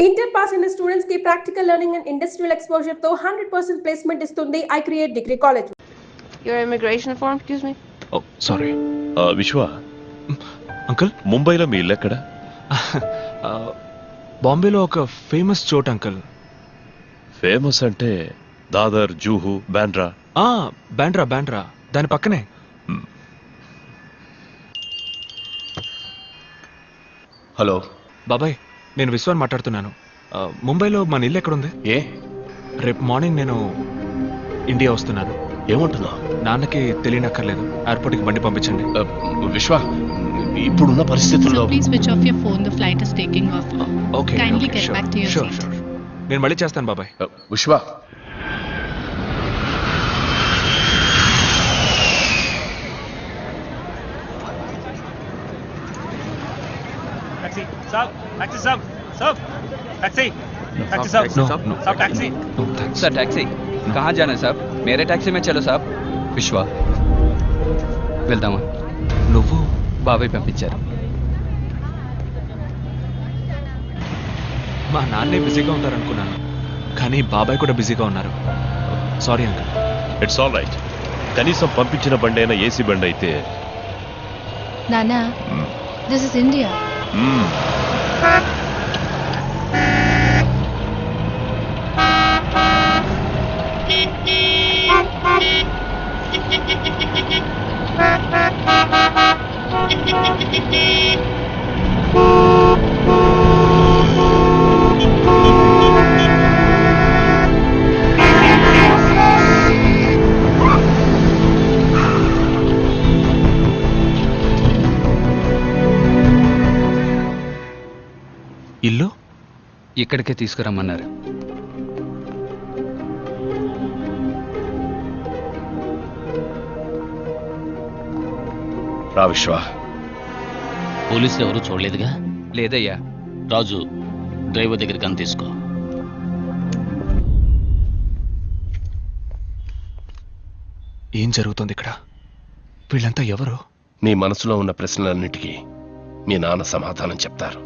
Inter pass అయిన students కి practical learning and industrial exposure తో 100% ప్లేస్మెంట్ ఇస్తుంది I create degree college. Your immigration form, excuse me. Oh, sorry. విశ్వ uncle ముంబైలో మీ ఇల్లు ఎక్కడ? బాంబేలో ఒక ఫేమస్ చోట్ అంకుల్. ఫేమస్ అంటే దాదర్, జూహు, బాండ్రా. బాండ్రా దాని పక్కనే. హలో బాబాయ్, నేను విశ్వాన్ మాట్లాడుతున్నాను. ముంబైలో మన ఇల్లు ఎక్కడుంది? ఏ రేపు మార్నింగ్ నేను ఇండియా వస్తున్నాను. ఏమంటున్నావు? నాన్నకి తెలియనక్కర్లేదు, ఎయిర్పోర్ట్కి బండి పంపించండి. విశ్వ ఇప్పుడున్న పరిస్థితుల్లో So please switch off your phone. The flight is taking off. Okay, Kindly get back to your sure seat. Sure. నేను మళ్ళీ చేస్తాను బాబాయ్. విశ్వ टैक्सी साहब, टैक्सी साहब, साहब टैक्सी, टैक्सी साहब, No, साहब, no. साहब taxi. No, thanks. Sir taxi कहाँ जाना है साहब? मेरे टैक्सी में चलो साहब. విశ్వా వెళ్దామా? నువ్వు బాబాయ్ పంపించారు. మా నాన్నే బిజీగా ఉంటారనుకున్నాను, కానీ బాబాయ్ కూడా బిజీగా ఉన్నారు. Sorry uncle. It's all right. కనీసం పంపించిన బండి అయినా ఏసీ బండి అయితే. Nana, this is India. ఇల్లు ఇక్కడికే తీసుకురమ్మన్నారు. రా విశ్వ. పోలీసులు ఎవరు చూడలేదుగా? లేదయ్యా. రాజు, డ్రైవర్ దగ్గర గన్ తీసుకో. ఏం జరుగుతుంది ఇక్కడ? వీళ్ళంతా ఎవరు? నీ మనసులో ఉన్న ప్రశ్నలన్నిటికీ మీ నాన్న సమాధానం చెప్తారు.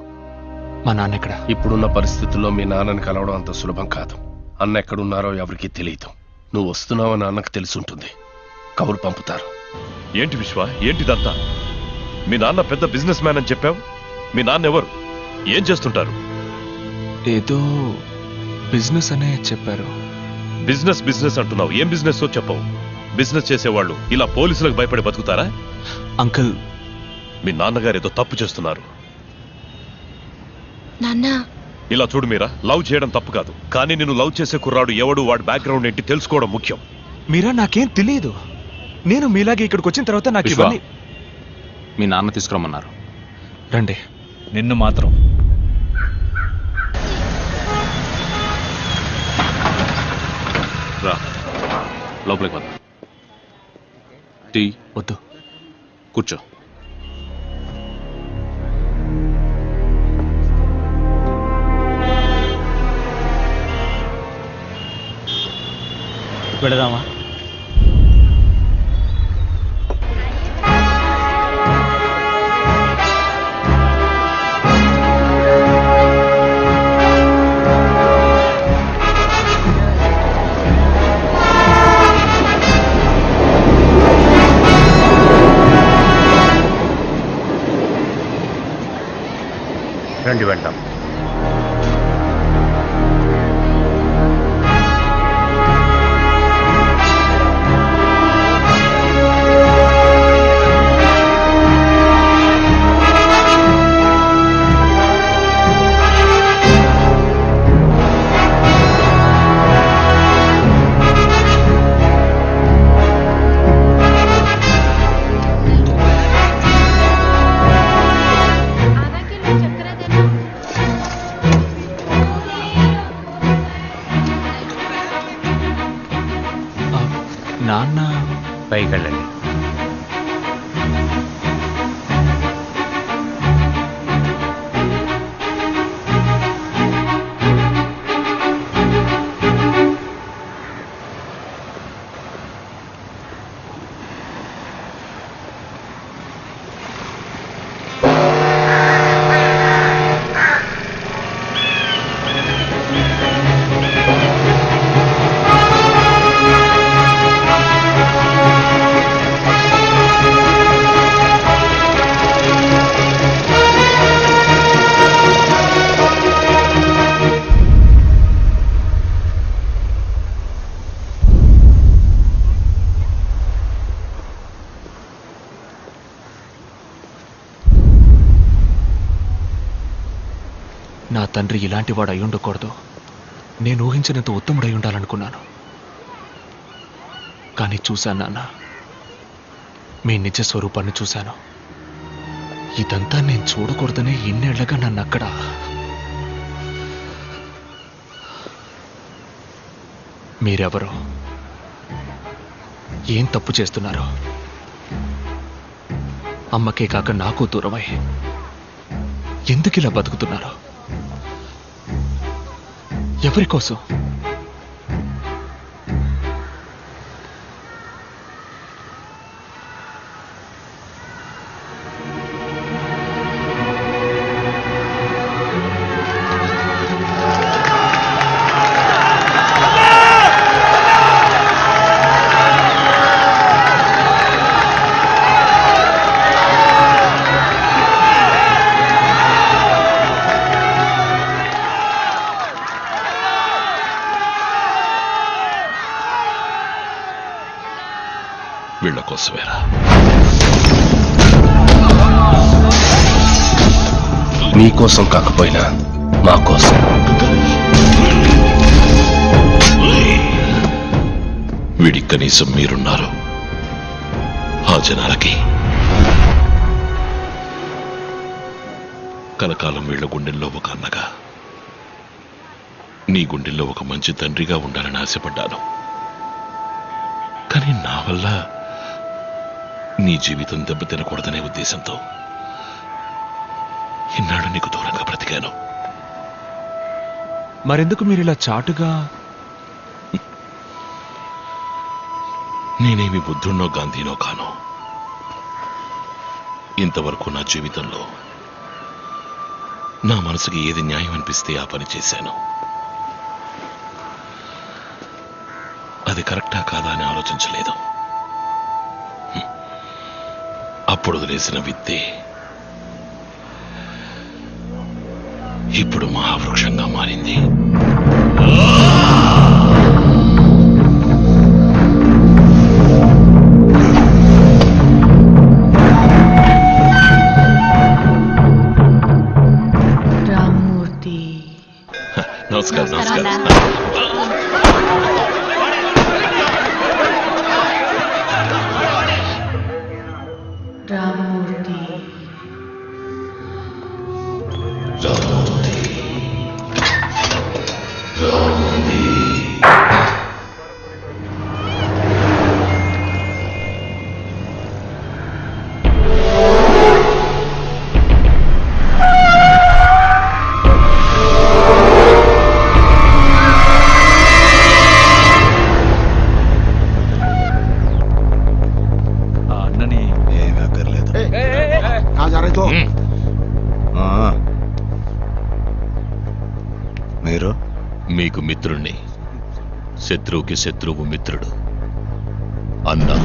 మా నాన్న ఎక్కడ? ఇప్పుడున్న పరిస్థితుల్లో మీ నాన్నని కలవడం అంత సులభం కాదు. అన్న ఎక్కడున్నారో ఎవరికీ తెలియదు. నువ్వు వస్తున్నావని అన్నకు తెలుసుంటుంది. కబురు పంపుతారు. ఏంటి విశ్వ, ఏంటిదంతా? మీ నాన్న పెద్ద బిజినెస్ మ్యాన్ అని చెప్పావు. మీ నాన్న ఎవరు? ఏం చేస్తుంటారు? ఏదో బిజినెస్ అనే చెప్పారు. బిజినెస్ బిజినెస్ అంటున్నావు. ఏం బిజినెస్ చెప్పవు. బిజినెస్ చేసేవాళ్ళు ఇలా పోలీసులకు భయపడి బతుకుతారా? అంకుల్, మీ నాన్నగారు ఏదో తప్పు చేస్తున్నారు. Nana, ఇలా చూడు మీరా, లవ్ చేయడం తప్పు కాదు, కానీ నేను లవ్ చేసే కుర్రాడు ఎవడు, వాడి బ్యాక్గ్రౌండ్ ఏంటి తెలుసుకోవడం ముఖ్యం. మీరా నాకేం తెలియదు. నేను మీలాగే ఇక్కడికి వచ్చిన తర్వాత నాకు విశ్వ, ఇవన్నీ. మీ నాన్న తీసుకురమ్మన్నారు. రండి. నిన్ను మాత్రం రా, లోపలికి వద్దాం. టీ వద్దు. కూర్చో. పెడదామా? రండి వెళ్దాం. నాన్న పైకి వెళ్ళండి. తండ్రి ఇలాంటి వాడు అయి ఉండకూడదు, నేను ఊహించినంత ఉత్తముడై ఉండాలనుకున్నాను. కానీ చూశాను నాన్న, మీ నిజ స్వరూపాన్ని చూశాను. ఇదంతా నేను చూడకూడదనే ఇన్నేళ్లగా నన్ను అక్కడ మీరెవరో, ఏం తప్పు చేస్తున్నారో, అమ్మకే కాక నాకు దూరమై ఎందుకు ఇలా బతుకుతున్నారు? ఎవరి కోసం? వీళ్ళ కోసమేరా. మీకోసం కాకపోయినా మా కోసం. వీడి కనీసం మీరున్నారు ఆ జనాలకి. కలకాలం వీళ్ళ గుండెల్లో ఒక అన్నగా, నీ గుండెల్లో ఒక మంచి తండ్రిగా ఉండాలని ఆశపడ్డాను. కానీ నా వల్ల నీ జీవితం దెబ్బతినకూడదనే ఉద్దేశంతో ఇన్నాడు నీకు దూరంగా బ్రతికాను. మరెందుకు మీరు ఇలా చాటుగా? నేనేమి బుద్ధున్నో గాంధీనో కాను. ఇంతవరకు నా జీవితంలో నా మనసుకి ఏది న్యాయం అనిపిస్తే ఆ పని చేశాను. అది కరెక్టా కాదా అని ఆలోచించలేదు. అప్పుడు వదిలేసిన విత్తే ఇప్పుడు మహావృక్షంగా మారింది. రామ్మూర్తి. నమస్కారం. నమస్కారం. రామ్మూర్తి. అన్నని మీరు? మీకు మిత్రుణ్ణి, శత్రువుకి శత్రువు మిత్రుడు. అన్నా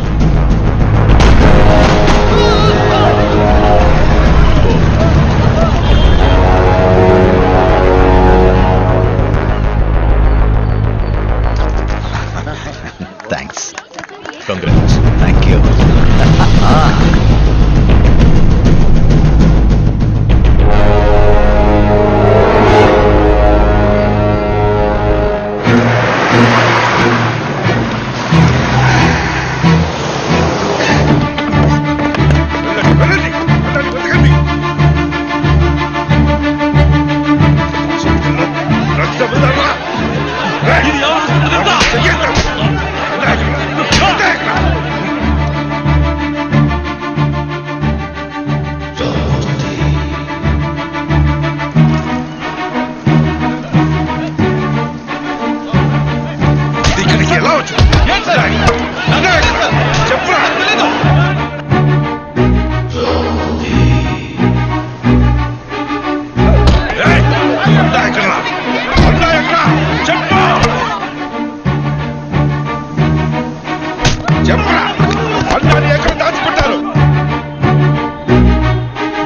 థ్యాంక్స్. కంగ్రాట్స్. Thank you.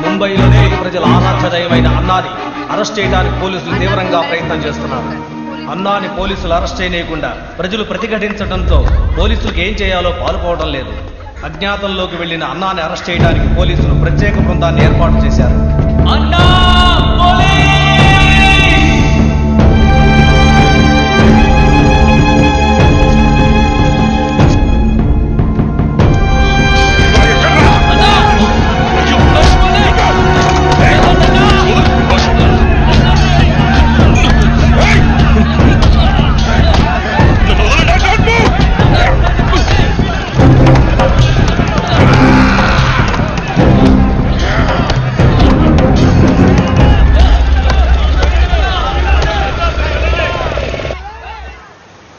ముంబైలోనే ప్రజల ఆరాధ్యదైవమైన అన్నాని అరెస్ట్ చేయడానికి పోలీసులు తీవ్రంగా ప్రయత్నం చేస్తున్నారు. అన్నాని పోలీసులు అరెస్ట్ చేయనీయకుండా ప్రజలు ప్రతిఘటించడంతో పోలీసులకు ఏం చేయాలో పాలుపోవడం లేదు. అజ్ఞాతంలోకి వెళ్లిన అన్నాని అరెస్ట్ చేయడానికి పోలీసులు ప్రత్యేక బృందాన్ని ఏర్పాటు చేశారు. అన్నా పోలీస్!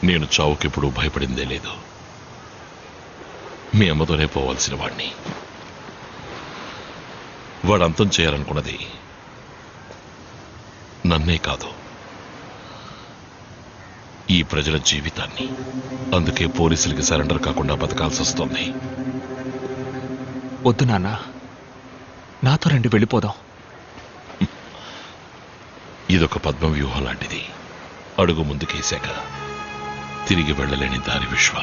నేను చావుకెప్పుడు భయపడిందే లేదు. మీ అమ్మతోనే పోవాల్సిన వాడిని. వాడు అంతం చేయాలనుకున్నది నన్నే కాదు, ఈ ప్రజల జీవితాన్ని. అందుకే పోలీసులకి సరెండర్ కాకుండా బతకాల్సి వస్తుంది. వద్దు నాన్న, నాతో రండి, వెళ్ళిపోదాం. ఇదొక పద్మ వ్యూహం లాంటిది. అడుగు ముందుకేశాక తిరిగి వెళ్ళలేని దారి విశ్వ.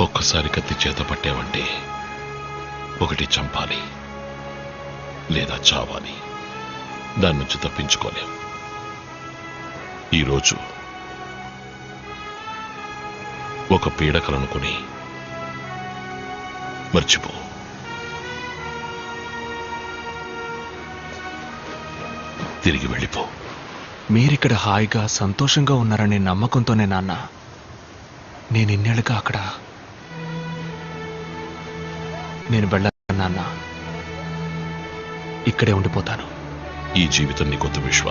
ఒక్కసారి కత్తి చేత పట్టావంటే ఒకటి చంపాలి లేదా చావాలి. దాని నుంచి తప్పించుకోలేం. ఈరోజు ఒక పీడకలనుకుని మర్చిపో. తిరిగి వెళ్ళిపో. మీరిక్కడ హాయిగా సంతోషంగా ఉన్నారనే నమ్మకంతోనే నాన్న నేను ఇన్నేళ్ళుగా అక్కడ. నేను వెళ్ళను నాన్న, ఇక్కడే ఉండిపోతాను. ఈ జీవితం నీకొద్దు విశ్వ,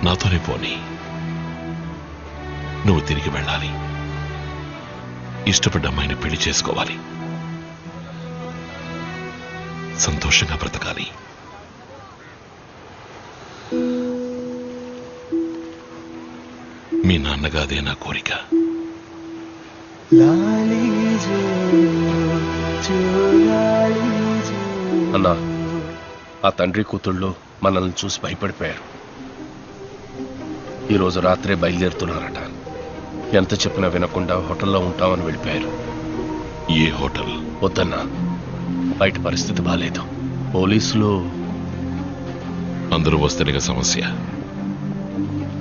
నాతోనే పోని. నువ్వు తిరిగి వెళ్ళాలి. ఇష్టపడ్డ అమ్మాయిని పెళ్లి చేసుకోవాలి. సంతోషంగా బ్రతకాలి. మీ నాన్నగా అదే నా కోరిక. అన్నా, ఆ తండ్రి కూతుళ్ళు మనల్ని చూసి భయపడిపోయారు. ఈరోజు రాత్రే బయలుదేరుతున్నారట. ఎంత చెప్పినా వినకుండా హోటల్లో ఉంటామని వెళ్ళిపోయారు. ఏ హోటల్? వద్దన్నా, బయట పరిస్థితి బాలేదు. పోలీసులు అందరూ వస్తేనే సమస్య.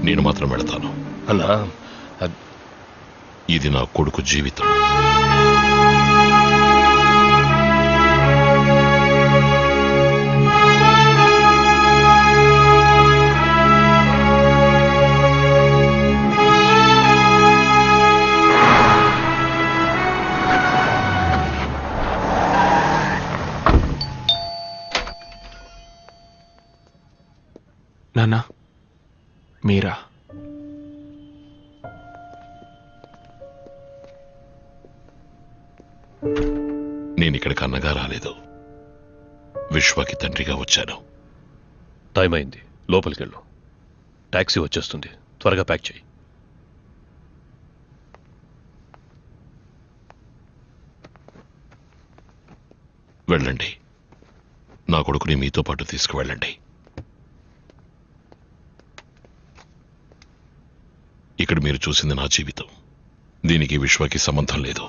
నేను మాత్రం వెళతాను. అన్నా, ఇది నా కొడుకు జీవితం. నాన్న, మీరా? నేనిక్కడికి అన్నగా రాలేదు, విశ్వకి తండ్రిగా వచ్చాను. టైం అయింది, లోపలికి వెళ్ళు. టాక్సీ వచ్చేస్తుంది, త్వరగా ప్యాక్ చేయి. వెళ్ళండి. నా కొడుకుని మీతో పాటు తీసుకువెళ్ళండి. ఇక్కడ మీరు చూసింది నా జీవితం. దీనికి విశ్వకి సంబంధం లేదు.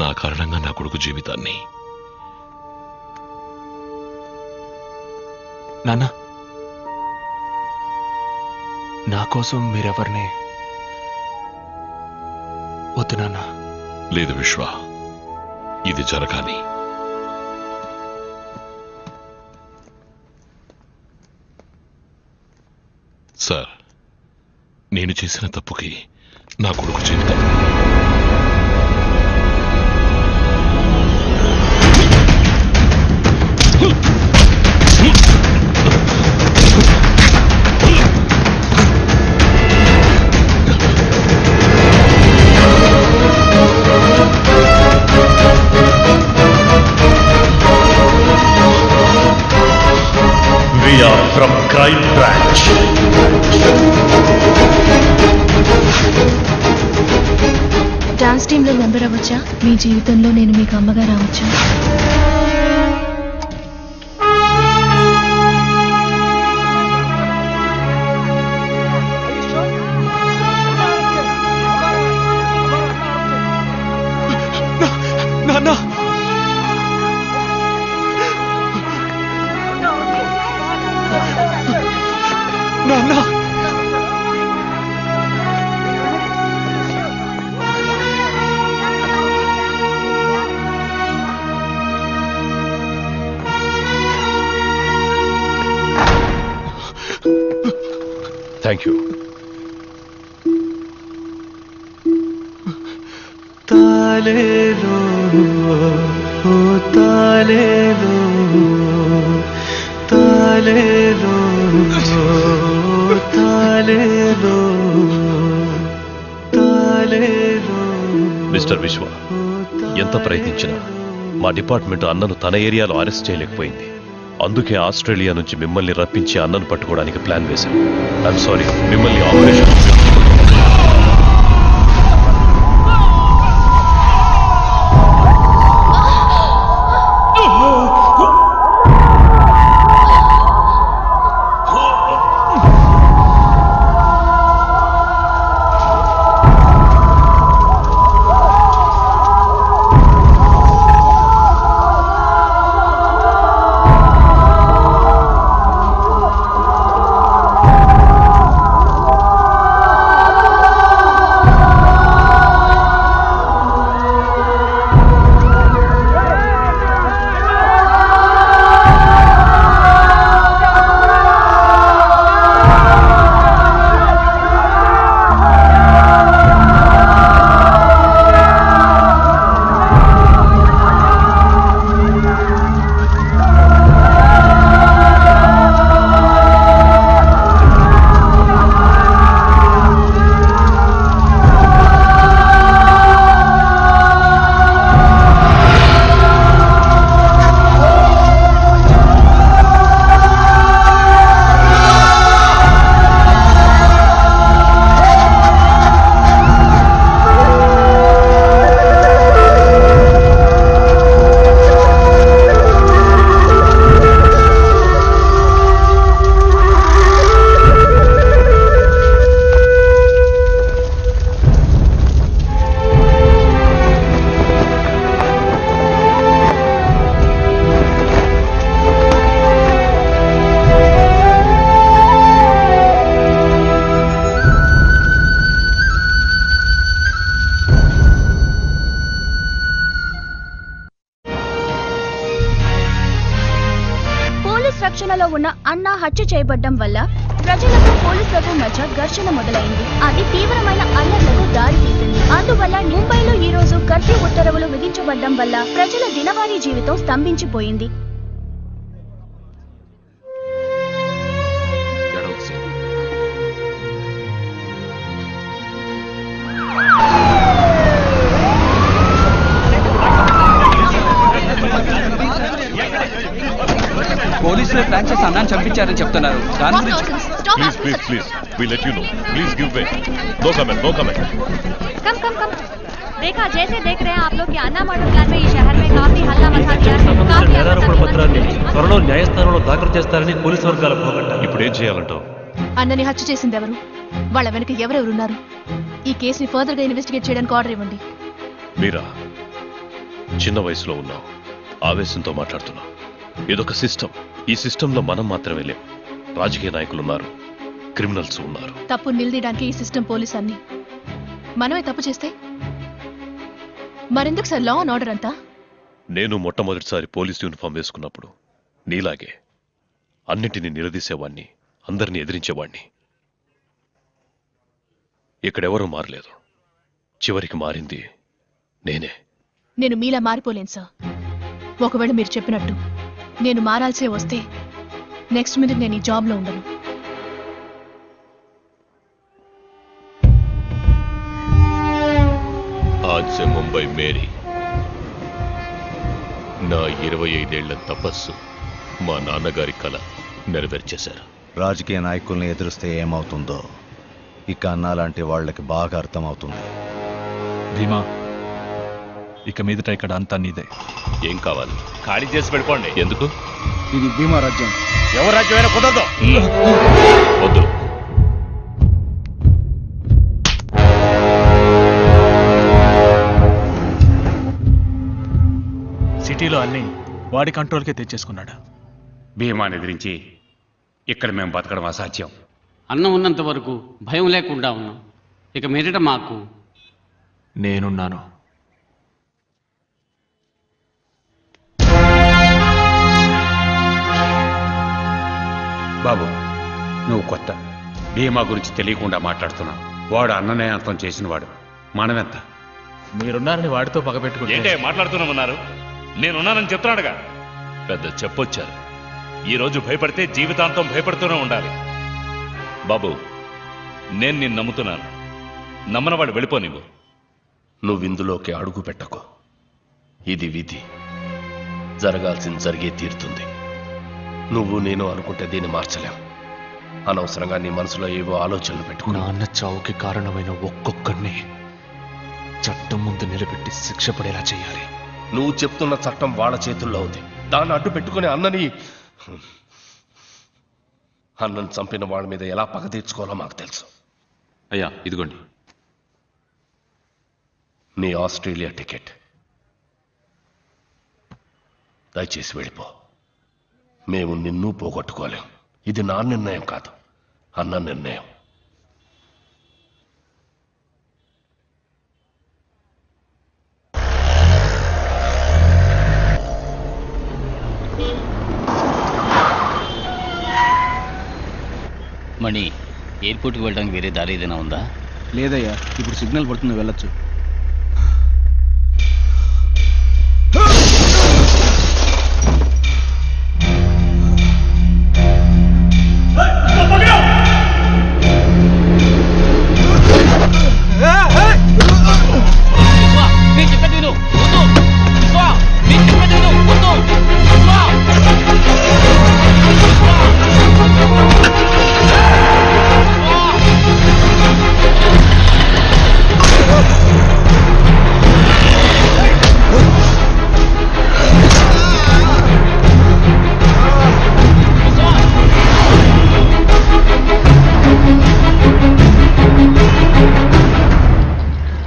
నా కారణంగా నా కొడుకు జీవితాన్ని. నాన్న, నా కోసం మీరెవరిని వద్దు నాన్న. లేదు విశ్వ, ఇది జరగాలి. సార్, నేను చేసిన తప్పుకి నా కొడుకు జీవితం. We are from Crime Branch. Dance టీంలో మెంబర్ అవ్వచ్చా? మీ జీవితంలో నేను మీకు అమ్మగా రావచ్చా? నాన్న, నాన్న, థ్యాంక్ యూ. తాలేలో తాలేలో తాలేలో తాలేలో తాలేలో. మిస్టర్ విశ్వ, ఎంత ప్రయత్నించినా మా డిపార్ట్మెంట్ అన్నను తన ఏరియాలో అరెస్ట్ చేయలేకపోయింది. అందుకే ఆస్ట్రేలియా నుంచి మిమ్మల్ని రప్పించి అన్నను పట్టుకోవడానికి ప్లాన్ వేశాం. ఐఎమ్ సారీ, మిమ్మల్ని ఆపరేషన్ రక్షణలో ఉన్న అన్న హత్య చేయబడ్డం వల్ల ప్రజలకు పోలీసులకు మధ్య ఘర్షణ మొదలైంది. అది తీవ్రమైన అల్లర్లకు దారితీసింది. అందువల్ల ముంబైలో ఈ రోజు కర్ఫ్యూ ఉత్తర్వులు విధించబడ్డం వల్ల ప్రజల దినవారీ జీవితం స్తంభించిపోయింది. పోలీసులు ప్లాన్ చేసి అన్నాన్ని చంపించారని చెప్తున్నారు. దాని గురించి please please please we let you know. Please give way. No comment, no comment. कम कम कम देखा जैसे देख रहे हैं आप लोग कि अन्ना मर्डर प्लान में ఈ शहर में काफी हल्ला मचा दिया है. నేరారోపణ పత్రాన్ని త్వరలో న్యాయస్థానంలో దాఖలు చేస్తారని పోలీసు వర్గాలు పోగొట్టారు. ఇప్పుడు ఏం చేయాలంటావు? అన్నని హత్య చేసింది ఎవరు? వాళ్ళ వెనక ఎవరెవరున్నారు? ఈ కేసుని ఫర్దర్ గా ఇన్వెస్టిగేట్ చేయడానికి ఆర్డర్ ఇవ్వండి. మీరా చిన్న వయసులో ఉన్నావు, ఆవేశంతో మాట్లాడుతున్నావు. ఇదొక సిస్టమ్. ఈ సిస్టంలో మనం మాత్రమే లేం. రాజకీయ నాయకులు ఉన్నారు, క్రిమినల్స్ ఉన్నారు. తప్పు నిలదీయడానికి ఈ సిస్టమ్ పోలీస్ అన్ని. మనమే తప్పు చేస్తే మరెందుకు సార్ లా అండ్ ఆర్డర్ అంతా? నేను మొట్టమొదటిసారి పోలీస్ యూనిఫామ్ వేసుకున్నప్పుడు నీలాగే అన్నిటినీ నిలదీసేవాణ్ణి, అందరినీ ఎదిరించేవాణ్ణి. ఇక్కడెవరూ మారలేదు. చివరికి మారింది నేనే. నేను మీలా మారిపోలేను సార్. ఒకవేళ మీరు చెప్పినట్టు నేను మారాల్సే వస్తే నెక్స్ట్ మినిట్ నేను ఈ జాబ్లో ఉండను. आज से मुंबई मेरी. నా 25 ఏళ్ల తపస్సు మా నాన్నగారి కల నెరవేర్చేశారు. రాజకీయ నాయకుల్ని ఎదురిస్తే ఏమవుతుందో ఇక అన్నా లాంటి వాళ్ళకి బాగా అర్థమవుతుంది. భీమా, ఇక మీదట ఇక్కడ అంతా నీదే. ఏం కావాలి? ఖాళీ చేసి వెళ్ళిపోండి. ఎందుకు? ఇది భీమా రాజ్యం. ఎవరు రాజ్యమైనా కుదరదు. వద్దు. సిటీలో అన్ని వాడి కంట్రోల్కే తెచ్చేసుకున్నాడు. భీమాని ఎదిరించి ఇక్కడ మేము బతకడం అసాధ్యం. అన్నం ఉన్నంత వరకు భయం లేకుండా ఉన్నాం. ఇక మీదట మాకు నేనున్నాను. బాబు, నువ్వు కొత్త. భీమా గురించి తెలియకుండా మాట్లాడుతున్నావు. వాడు అన్ననే అంతం చేసినవాడు. మనమెంత? మీరున్నారని వాడితో పగబెట్టుకుంటే మాట్లాడుతున్నామన్నారు. నేనున్నానని చెప్తున్నాడుగా. పెద్ద చెప్పొచ్చారు. ఈరోజు భయపడితే జీవితాంతం భయపడుతూనే ఉండాలి. బాబు, నేను నిన్ను నమ్ముతున్నాను. నమ్మనవాడు వెళ్ళిపో. నువ్విందులోకి అడుగు పెట్టకు. ఇది విధి. జరగాల్సింది జరిగే తీరుతుంది. నువ్వు నేను అనుకుంటే దీన్ని మార్చలేం. అనవసరంగా నీ మనసులో ఏవో ఆలోచనలు పెట్టుకో. నాన్న చావుకి కారణమైన ఒక్కొక్కడిని చట్టం ముందు నిలబెట్టి శిక్ష పడేలా చేయాలి. నువ్వు చెప్తున్న చట్టం వాళ్ళ చేతుల్లో ఉంది. దాన్ని అడ్డు పెట్టుకుని అన్నని చంపిన వాళ్ళ మీద ఎలా పగ తీర్చుకోవాలో మాకు తెలుసు. అయ్యా, ఇదిగోండి నీ ఆస్ట్రేలియా టికెట్. దయచేసి వెళ్ళిపో. మేము నిన్ను పోగొట్టుకోలేం. ఇది నా నిర్ణయం కాదు, అన్న నిర్ణయం. మణి, ఎయిర్పోర్ట్కి వెళ్ళడానికి వేరే దారి ఏదైనా ఉందా? లేదయ్యా, ఇప్పుడు సిగ్నల్ పడుతుంది, వెళ్ళొచ్చు.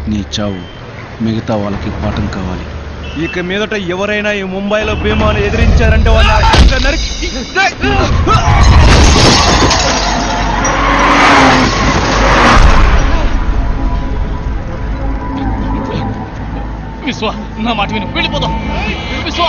నీ చావు మిగతా వాళ్ళకి పాఠం కావాలి. ఇక మీదట ఎవరైనా ఈ ముంబైలో భీమాను ఎదిరించారంటే వాళ్ళ నరికి విశ్వ, నా మాట విను, వెళ్ళిపోదాం. విశ్వ,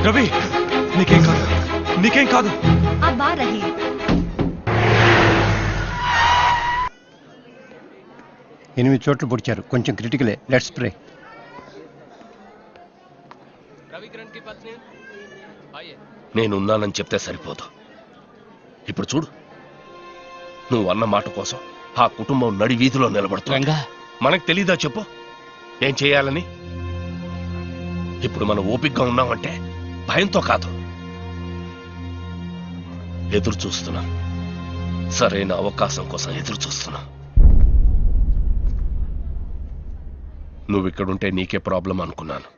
రవి, నీకేం కాదు, నీకేం కాదు. అబ్బా రహీ, 8 చోట్ల పొడిచారు, కొంచెం క్రిటికలే. Let's pray. నేనున్నానని చెప్తే సరిపోదు. ఇప్పుడు చూడు, నువ్వు అన్న మాట కోసం ఆ కుటుంబం నడి వీధిలో నిలబడుతుంది. మనకు తెలీదా చెప్పు ఏం చేయాలని? ఇప్పుడు మనం ఓపికగా ఉన్నామంటే భయంతో కాదు, ఎదురు చూస్తున్నా. సరైన అవకాశం కోసం ఎదురు చూస్తున్నా. నువ్విక్కడుంటే నీకే ప్రాబ్లం అనుకున్నాను.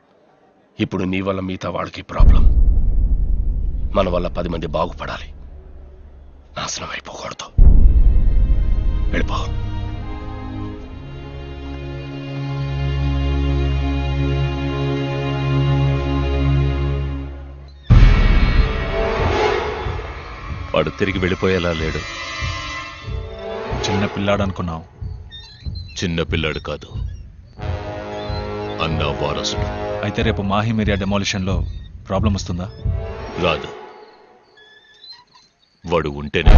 ఇప్పుడు నీ వల్ల మిగతా వాళ్ళకి ప్రాబ్లం. మన వల్ల 10 మంది బాగుపడాలి, నాశనం అయిపోకూడదు. వెళ్ళిపో. వాడు తిరిగి వెళ్ళిపోయేలా లేడు. చిన్న పిల్లాడు అనుకున్నావు. చిన్న పిల్లాడు కాదు, అన్నా వారసుడు. అయితే రేపు మాహిమ్ ఏరియా డెమాలిషన్లో ప్రాబ్లం వస్తుందా? రాదు. వాడు ఉంటేనే.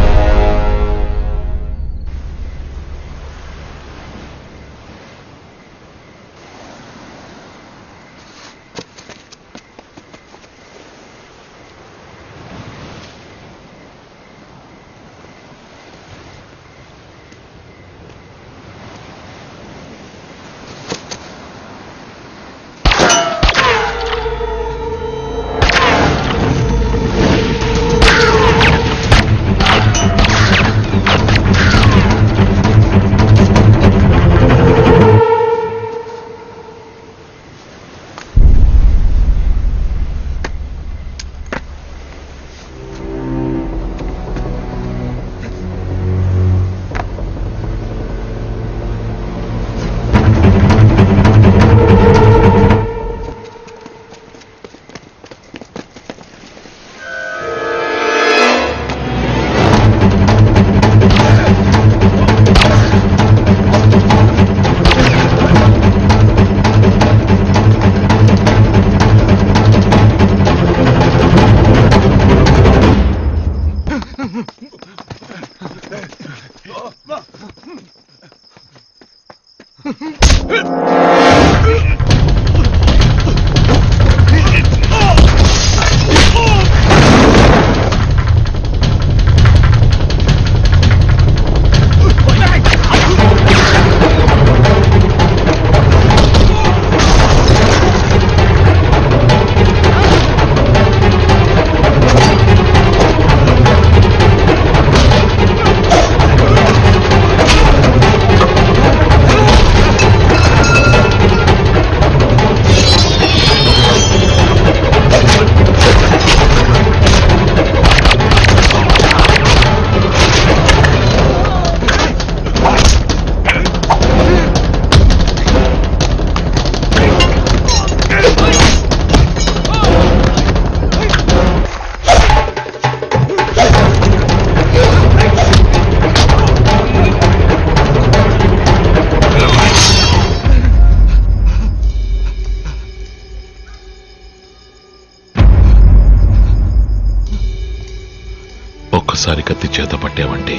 ఒక్కసారి కత్తి చేత పట్టామంటే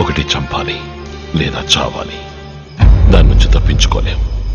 ఒకటి చంపాలి లేదా చావాలి. దాని నుంచి తప్పించుకోలేం.